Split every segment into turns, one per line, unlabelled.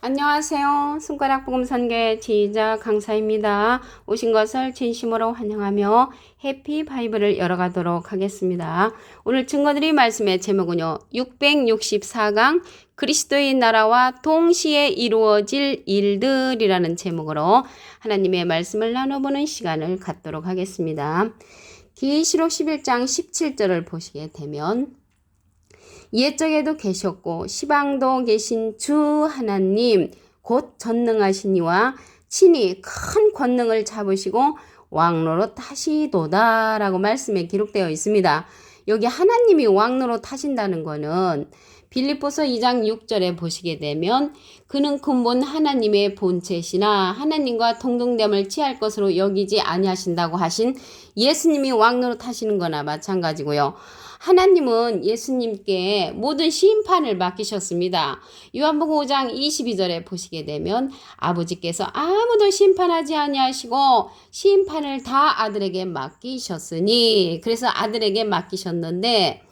안녕하세요. 손가락 복음 선교의 지휘자 강사입니다. 오신 것을 진심으로 환영하며 해피 바이블을 열어가도록 하겠습니다. 오늘 증거드릴 말씀의 제목은요. 664강 그리스도의 나라와 동시에 이루어질 일들이라는 제목으로 하나님의 말씀을 나눠보는 시간을 갖도록 하겠습니다. 계시록 11장 17절을 보시게 되면 옛적에도 계셨고 시방도 계신 주 하나님 곧 전능하신 이와 친히 큰 권능을 잡으시고 왕로로 타시도다 라고 말씀에 기록되어 있습니다. 여기 하나님이 왕로로 타신다는 거는 빌립보서 2장 6절에 보시게 되면 그는 근본 하나님의 본체시나 하나님과 동등됨을 취할 것으로 여기지 아니하신다고 하신 예수님이 왕로로 타시는 거나 마찬가지고요. 하나님은 예수님께 모든 심판을 맡기셨습니다. 요한복음 5장 22절에 보시게 되면 아버지께서 아무도 심판하지 아니하시고 심판을 다 아들에게 맡기셨으니, 그래서 아들에게 맡기셨는데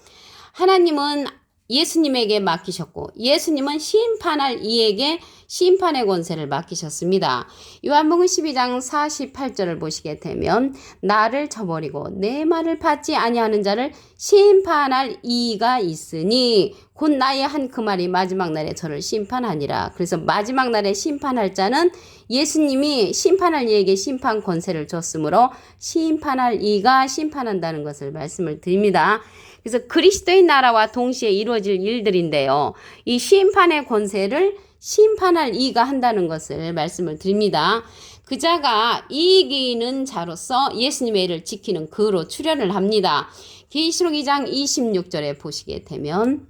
하나님은 예수님에게 맡기셨고 예수님은 심판할 이에게 심판의 권세를 맡기셨습니다. 요한복음 12장 48절을 보시게 되면 나를 저버리고 내 말을 받지 아니하는 자를 심판할 이가 있으니 곧 나의 한 그 말이 마지막 날에 저를 심판하니라. 그래서 마지막 날에 심판할 자는 예수님이 심판할 이에게 심판 권세를 줬으므로 심판할 이가 심판한다는 것을 말씀을 드립니다. 그래서 그리스도의 나라와 동시에 이루어질 일들인데요. 이 심판의 권세를 심판할 이가 한다는 것을 말씀을 드립니다. 그 자가 이기는 자로서 예수님의 일을 지키는 그로 출현을 합니다. 계시록 2장 26절에 보시게 되면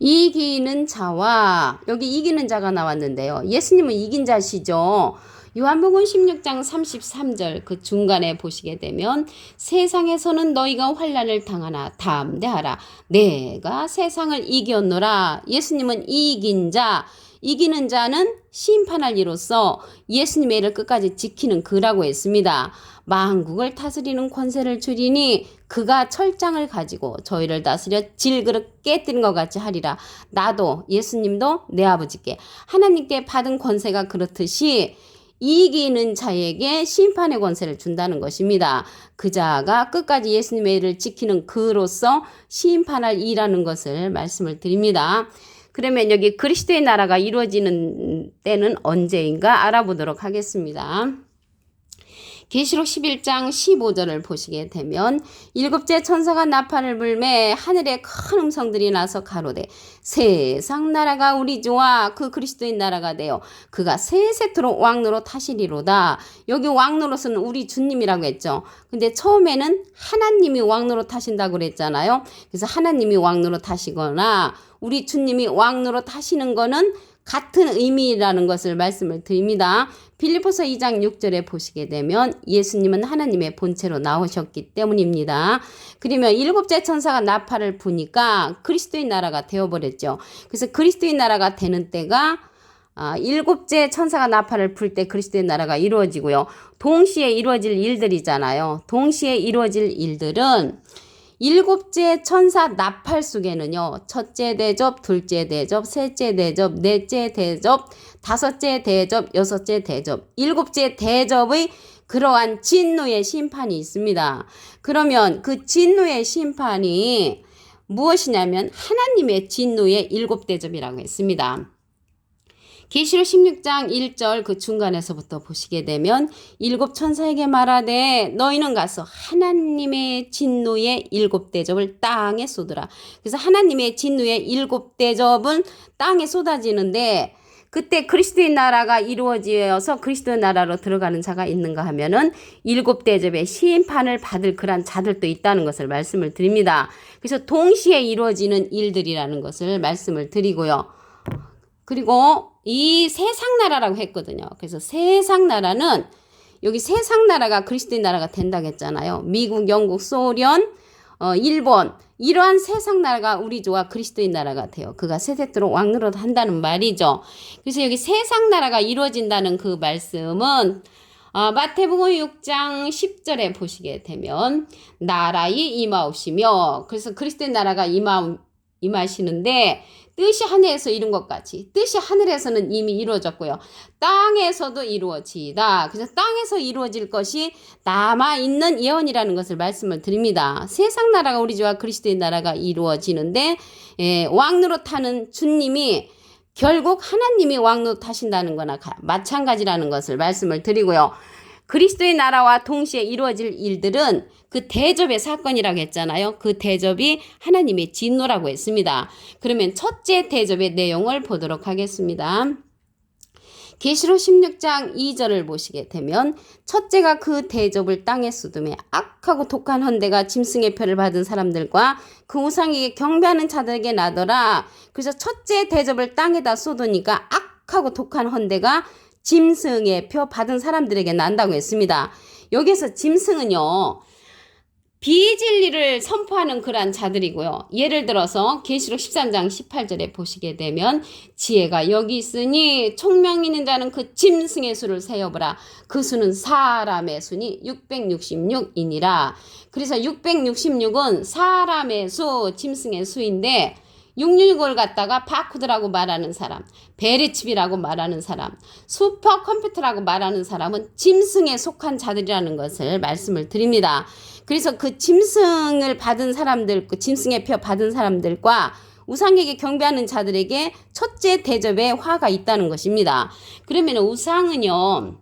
이기는 자와, 여기 이기는 자가 나왔는데요. 예수님은 이긴 자시죠. 요한복음 16장 33절 그 중간에 보시게 되면 세상에서는 너희가 환난을 당하나 담대하라. 내가 세상을 이겼노라. 예수님은 이긴 자, 이기는 자는 심판할 이로써 예수님의 일을 끝까지 지키는 그라고 했습니다. 만국을 다스리는 권세를 주리니 그가 철장을 가지고 저희를 다스려 질그릇 깨뜨린 것 같이 하리라. 나도 예수님도 내 아버지께 하나님께 받은 권세가 그렇듯이 이기는 자에게 심판의 권세를 준다는 것입니다. 그 자가 끝까지 예수님의 일을 지키는 그로서 심판할 이라는 것을 말씀을 드립니다. 그러면 여기 그리스도의 나라가 이루어지는 때는 언제인가 알아보도록 하겠습니다. 계시록 11장 15절을 보시게 되면 일곱째 천사가 나팔을 불매 하늘에 큰 음성들이 나서 가로되 세상 나라가 우리 주와 그 그리스도의 나라가 되어 그가 세세토록 왕노로 타시리로다. 여기 왕노로서는 우리 주님이라고 했죠. 근데 처음에는 하나님이 왕노로 타신다고 그랬잖아요. 그래서 하나님이 왕노로 타시거나 우리 주님이 왕노로 타시는 거는 같은 의미라는 것을 말씀을 드립니다. 빌립보서 2장 6절에 보시게 되면 예수님은 하나님의 본체로 나오셨기 때문입니다. 그러면 일곱째 천사가 나팔을 부니까 그리스도의 나라가 되어버렸죠. 그래서 그리스도의 나라가 되는 때가 일곱째 천사가 나팔을 불 때 그리스도의 나라가 이루어지고요. 동시에 이루어질 일들이잖아요. 동시에 이루어질 일들은 일곱째 천사 나팔 속에는요. 첫째 대접, 둘째 대접, 셋째 대접, 넷째 대접, 다섯째 대접, 여섯째 대접, 일곱째 대접의 그러한 진노의 심판이 있습니다. 그러면 그 진노의 심판이 무엇이냐면 하나님의 진노의 일곱 대접이라고 했습니다. 계시록 16장 1절 그 중간에서부터 보시게 되면 일곱 천사에게 말하되 너희는 가서 하나님의 진노의 일곱 대접을 땅에 쏟으라. 그래서 하나님의 진노의 일곱 대접은 땅에 쏟아지는데 그때 그리스도의 나라가 이루어져서 그리스도의 나라로 들어가는 자가 있는가 하면은 일곱 대접의 심판을 받을 그런 자들도 있다는 것을 말씀을 드립니다. 그래서 동시에 이루어지는 일들이라는 것을 말씀을 드리고요. 그리고 이 세상 나라라고 했거든요. 그래서 세상 나라는 여기 세상 나라가 그리스도의 나라가 된다고 했잖아요. 미국, 영국, 소련, 일본 이러한 세상 나라가 우리 주와 그리스도의 나라가 돼요. 그가 세세토록 왕노릇 한다는 말이죠. 그래서 여기 세상 나라가 이루어진다는 그 말씀은 마태복음 6장 10절에 보시게 되면 나라의 임하옵시며, 그래서 그리스도의 나라가 임하시는데 뜻이 하늘에서 이룬 것 같이 뜻이 하늘에서는 이미 이루어졌고요. 땅에서도 이루어지다. 그래서 땅에서 이루어질 것이 남아있는 예언이라는 것을 말씀을 드립니다. 세상 나라가 우리 주와 그리스도의 나라가 이루어지는데 왕노릇 하는 주님이 결국 하나님이 왕노릇 하신다는 거나 마찬가지라는 것을 말씀을 드리고요. 그리스도의 나라와 동시에 이루어질 일들은 그 대접의 사건이라고 했잖아요. 그 대접이 하나님의 진노라고 했습니다. 그러면 첫째 대접의 내용을 보도록 하겠습니다. 계시록 16장 2절을 보시게 되면 첫째가 그 대접을 땅에 쏟음에 악하고 독한 헌대가 짐승의 표를 받은 사람들과 그 우상에게 경배하는 자들에게 나더라. 그래서 첫째 대접을 땅에다 쏟으니까 악하고 독한 헌대가 짐승의 표 받은 사람들에게 난다고 했습니다. 여기서 짐승은요, 비진리를 선포하는 그러한 자들이고요. 예를 들어서 계시록 13장 18절에 보시게 되면 지혜가 여기 있으니 총명 있는 자는 그 짐승의 수를 세어보라. 그 수는 사람의 수니 666이니라. 그래서 666은 사람의 수, 짐승의 수인데 666을 갖다가 바코드라고 말하는 사람, 베리칩이라고 말하는 사람, 슈퍼컴퓨터라고 말하는 사람은 짐승에 속한 자들이라는 것을 말씀을 드립니다. 그래서 그 짐승을 받은 사람들, 그 짐승의 표 받은 사람들과 우상에게 경배하는 자들에게 첫째 대접에 화가 있다는 것입니다. 그러면 우상은요,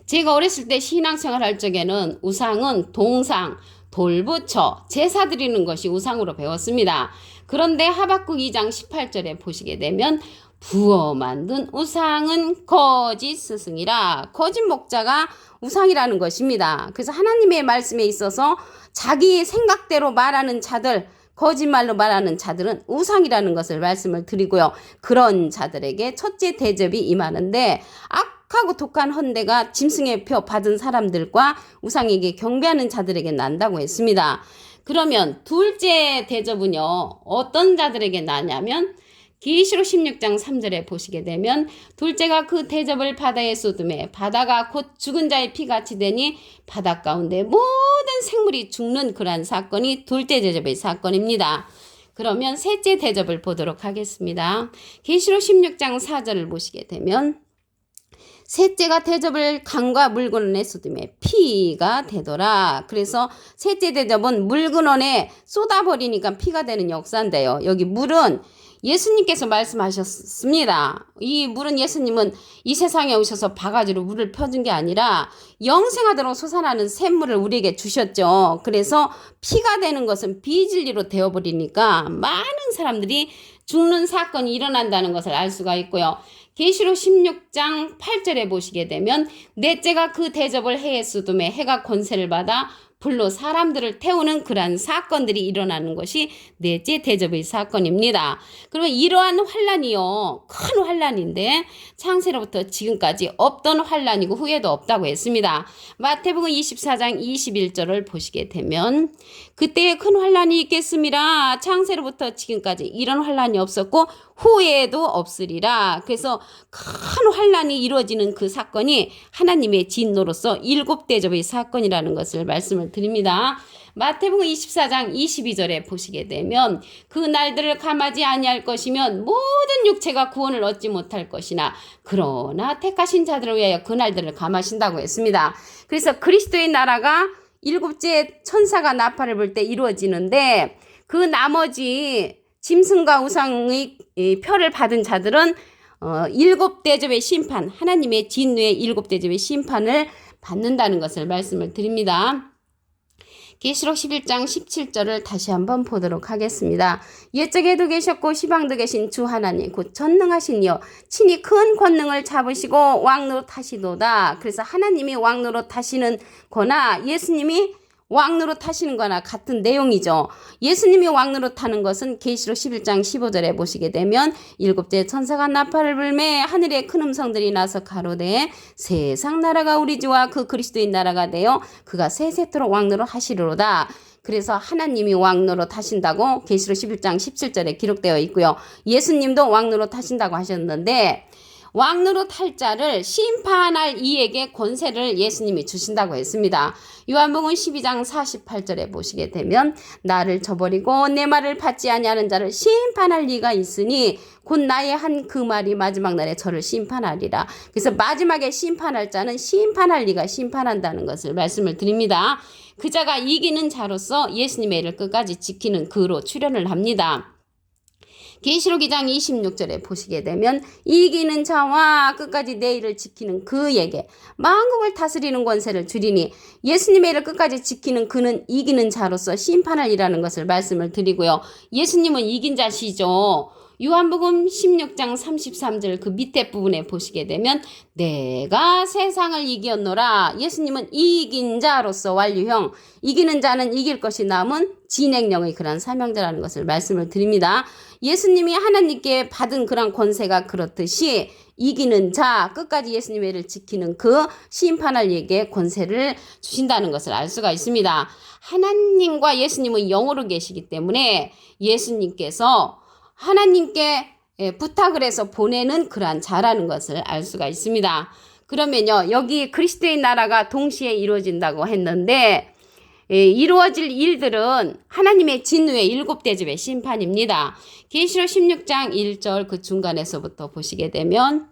제가 어렸을 때 신앙생활 할 적에는 우상은 동상, 돌부처, 제사 드리는 것이 우상으로 배웠습니다. 그런데 하박국 2장 18절에 보시게 되면 부어 만든 우상은 거짓 스승이라. 거짓 목자가 우상이라는 것입니다. 그래서 하나님의 말씀에 있어서 자기 생각대로 말하는 자들, 거짓말로 말하는 자들은 우상이라는 것을 말씀을 드리고요. 그런 자들에게 첫째 대접이 임하는데 악하고 독한 헌대가 짐승의 표 받은 사람들과 우상에게 경배하는 자들에게 난다고 했습니다. 그러면 둘째 대접은요, 어떤 자들에게 나냐면 계시록 16장 3절에 보시게 되면 둘째가 그 대접을 바다에 쏟음에 바다가 곧 죽은 자의 피같이 되니 바다 가운데 모든 생물이 죽는 그러한 사건이 둘째 대접의 사건입니다. 그러면 셋째 대접을 보도록 하겠습니다. 계시록 16장 4절을 보시게 되면 셋째가 대접을 강과 물근원에 쏟음에 피가 되더라. 그래서 셋째 대접은 물근원에 쏟아버리니까 피가 되는 역사인데요. 여기 물은 예수님께서 말씀하셨습니다. 이 물은 예수님은 이 세상에 오셔서 바가지로 물을 펴준 게 아니라 영생하도록 솟아나는 샘물을 우리에게 주셨죠. 그래서 피가 되는 것은 비진리로 되어버리니까 많은 사람들이 죽는 사건이 일어난다는 것을 알 수가 있고요. 계시록 16장 8절에 보시게 되면 넷째가 그 대접을 해에 쏟음에 해가 권세를 받아 불로 사람들을 태우는 그러한 사건들이 일어나는 것이 넷째 대접의 사건입니다. 그러면 이러한 환란이요, 큰 환란인데 창세로부터 지금까지 없던 환란이고 후에도 없다고 했습니다. 마태복음 24장 21절을 보시게 되면 그때에 큰 환란이 있겠습니다. 창세로부터 지금까지 이런 환란이 없었고 후에도 없으리라. 그래서 큰 환란이 이루어지는 그 사건이 하나님의 진노로서 일곱 대접의 사건이라는 것을 말씀을 드립니다. 마태복음 24장 22절에 보시게 되면 그 날들을 감하지 아니할 것이면 모든 육체가 구원을 얻지 못할 것이나 그러나 택하신 자들을 위하여 그 날들을 감하신다고 했습니다. 그래서 그리스도의 나라가 일곱째 천사가 나팔을 불 때 이루어지는데 그 나머지 짐승과 우상의 표를 받은 자들은 일곱 대접의 심판, 하나님의 진노의 일곱 대접의 심판을 받는다는 것을 말씀을 드립니다. 계시록 11장 17절을 다시 한번 보도록 하겠습니다. 옛적에도 계셨고 시방도 계신 주 하나님 곧 전능하신 이여 친히 큰 권능을 잡으시고 왕노릇하시도다. 그래서 하나님이 왕노릇하시는 거나 예수님이 왕노릇하시는 거나 같은 내용이죠. 예수님이 왕노릇하는 것은 계시록 11장 15절에 보시게 되면 일곱째 천사가 나팔을 불매 하늘에 큰 음성들이 나서 가로되 세상 나라가 우리 주와 그 그리스도의 나라가 되어 그가 세세토록 왕노릇하시리로다. 그래서 하나님이 왕노릇하신다고 계시록 11장 17절에 기록되어 있고요. 예수님도 왕노릇하신다고 하셨는데 왕노릇 할 자를 심판할 이에게 권세를 예수님이 주신다고 했습니다. 요한복음 12장 48절에 보시게 되면 나를 저버리고 내 말을 받지 아니하는 자를 심판할 이가 있으니 곧 나의 한 그 말이 마지막 날에 저를 심판하리라. 그래서 마지막에 심판할 자는 심판할 이가 심판한다는 것을 말씀을 드립니다. 그 자가 이기는 자로서 예수님의 일을 끝까지 지키는 그로 출현을 합니다. 계시록 2장 26절에 보시게 되면 이기는 자와 끝까지 내 일을 지키는 그에게 만국을 다스리는 권세를 주리니 예수님의 일을 끝까지 지키는 그는 이기는 자로서 심판을 이라는 것을 말씀을 드리고요. 예수님은 이긴 자시죠. 요한복음 16장 33절 그 밑에 부분에 보시게 되면 내가 세상을 이겼노라. 예수님은 이긴 자로서 완료형, 이기는 자는 이길 것이 남은 진행령의 그런 사명자라는 것을 말씀을 드립니다. 예수님이 하나님께 받은 그런 권세가 그렇듯이 이기는 자, 끝까지 예수님의 일을 지키는 그 심판할 이에게 권세를 주신다는 것을 알 수가 있습니다. 하나님과 예수님은 영으로 계시기 때문에 예수님께서 하나님께 부탁을 해서 보내는 그러한 자라는 것을 알 수가 있습니다. 그러면요, 여기 그리스도의 나라가 동시에 이루어진다고 했는데 이루어질 일들은 하나님의 진노의 일곱 대접의 심판입니다. 계시록 16장 1절 그 중간에서부터 보시게 되면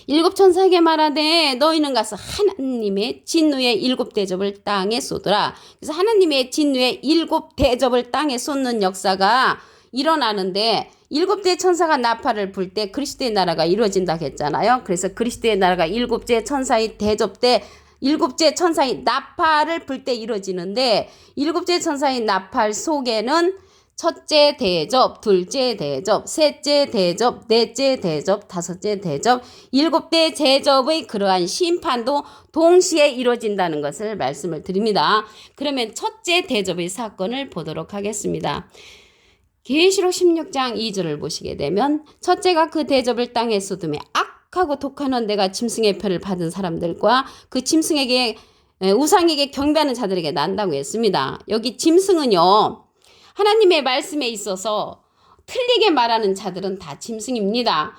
일곱 천사에게 말하되 너희는 가서 하나님의 진노의 일곱 대접을 땅에 쏟으라. 그래서 하나님의 진노의 일곱 대접을 땅에 쏟는 역사가 일어나는데 일곱째 천사가 나팔을 불 때 그리스도의 나라가 이루어진다고 했잖아요. 그래서 그리스도의 나라가 일곱째 천사의 대접 때 일곱째 천사의 나팔을 불 때 이루어지는데 일곱째 천사의 나팔 속에는 첫째 대접, 둘째 대접, 셋째 대접, 넷째 대접, 다섯째 대접, 일곱째 대접의 그러한 심판도 동시에 이루어진다는 것을 말씀을 드립니다. 그러면 첫째 대접의 사건을 보도록 하겠습니다. 계시록 16장 2절을 보시게 되면 첫째가 그 대접을 땅에 쏟으며 악하고 독한 데가 짐승의 표를 받은 사람들과 그 짐승에게 우상에게 경배하는 자들에게 난다고 했습니다. 여기 짐승은요, 하나님의 말씀에 있어서 틀리게 말하는 자들은 다 짐승입니다.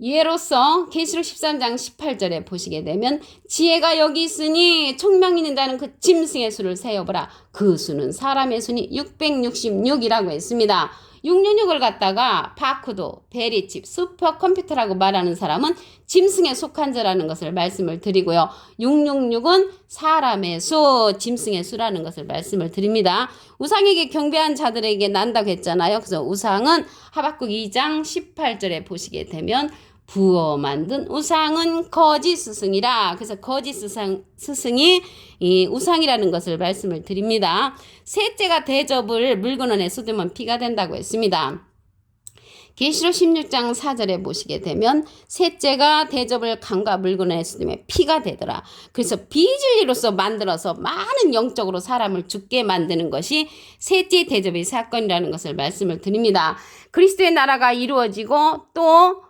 예로서 계시록 13장 18절에 보시게 되면 지혜가 여기 있으니 총명 있는 자는 그 짐승의 수를 세어보라. 그 수는 사람의 수니 666이라고 했습니다. 666을 갖다가 바쿠도, 베리칩, 슈퍼컴퓨터라고 말하는 사람은 짐승에 속한 자라는 것을 말씀을 드리고요. 666은 사람의 수, 짐승의 수라는 것을 말씀을 드립니다. 우상에게 경배한 자들에게 난다고 했잖아요. 그래서 우상은 하박국 2장 18절에 보시게 되면 부어 만든 우상은 거짓 스승이라. 그래서 거짓 스승이 이 우상이라는 것을 말씀을 드립니다. 셋째가 대접을 물건 안에 쏟으면 피가 된다고 했습니다. 계시록 16장 4절에 보시게 되면 셋째가 대접을 강과 물건 안에 쏟으면 피가 되더라. 그래서 비진리로서 만들어서 많은 영적으로 사람을 죽게 만드는 것이 셋째 대접의 사건이라는 것을 말씀을 드립니다. 그리스도의 나라가 이루어지고 또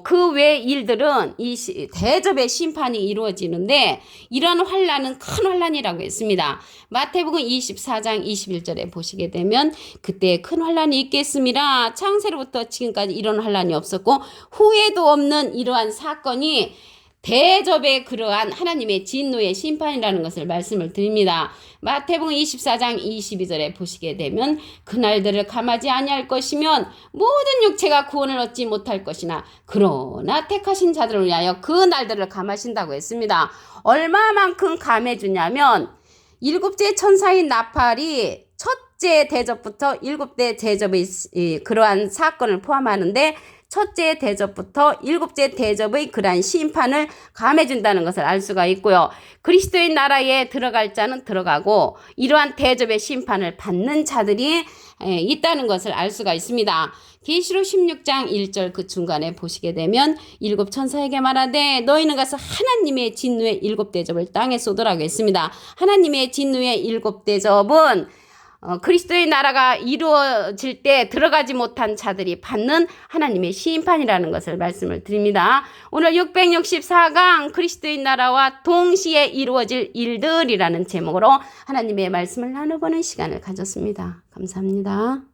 그 외 일들은 이 대접의 심판이 이루어지는데 이런 환란은 큰 환란이라고 했습니다. 마태복음 24장 21절에 보시게 되면 그때 큰 환란이 있겠습니다. 창세로부터 지금까지 이런 환란이 없었고 후에도 없는 이러한 사건이 대접의 그러한 하나님의 진노의 심판이라는 것을 말씀을 드립니다. 마태복음 24장 22절에 보시게 되면 그날들을 감하지 아니할 것이면 모든 육체가 구원을 얻지 못할 것이나 그러나 택하신 자들을 위하여 그 날들을 감하신다고 했습니다. 얼마만큼 감해주냐면 일곱째 천사의 나팔이 첫째 대접부터 일곱째 대접의 그러한 사건을 포함하는데 첫째 대접부터 일곱째 대접의 그러한 심판을 감해준다는 것을 알 수가 있고요. 그리스도의 나라에 들어갈 자는 들어가고 이러한 대접의 심판을 받는 자들이 있다는 것을 알 수가 있습니다. 계시록 16장 1절 그 중간에 보시게 되면 일곱 천사에게 말하되 너희는 가서 하나님의 진노의 일곱 대접을 땅에 쏟으라고 했습니다. 하나님의 진노의 일곱 대접은 그리스도의 나라가 이루어질 때 들어가지 못한 자들이 받는 하나님의 심판이라는 것을 말씀을 드립니다. 오늘 664강 그리스도의 나라와 동시에 이루어질 일들이라는 제목으로 하나님의 말씀을 나눠보는 시간을 가졌습니다. 감사합니다.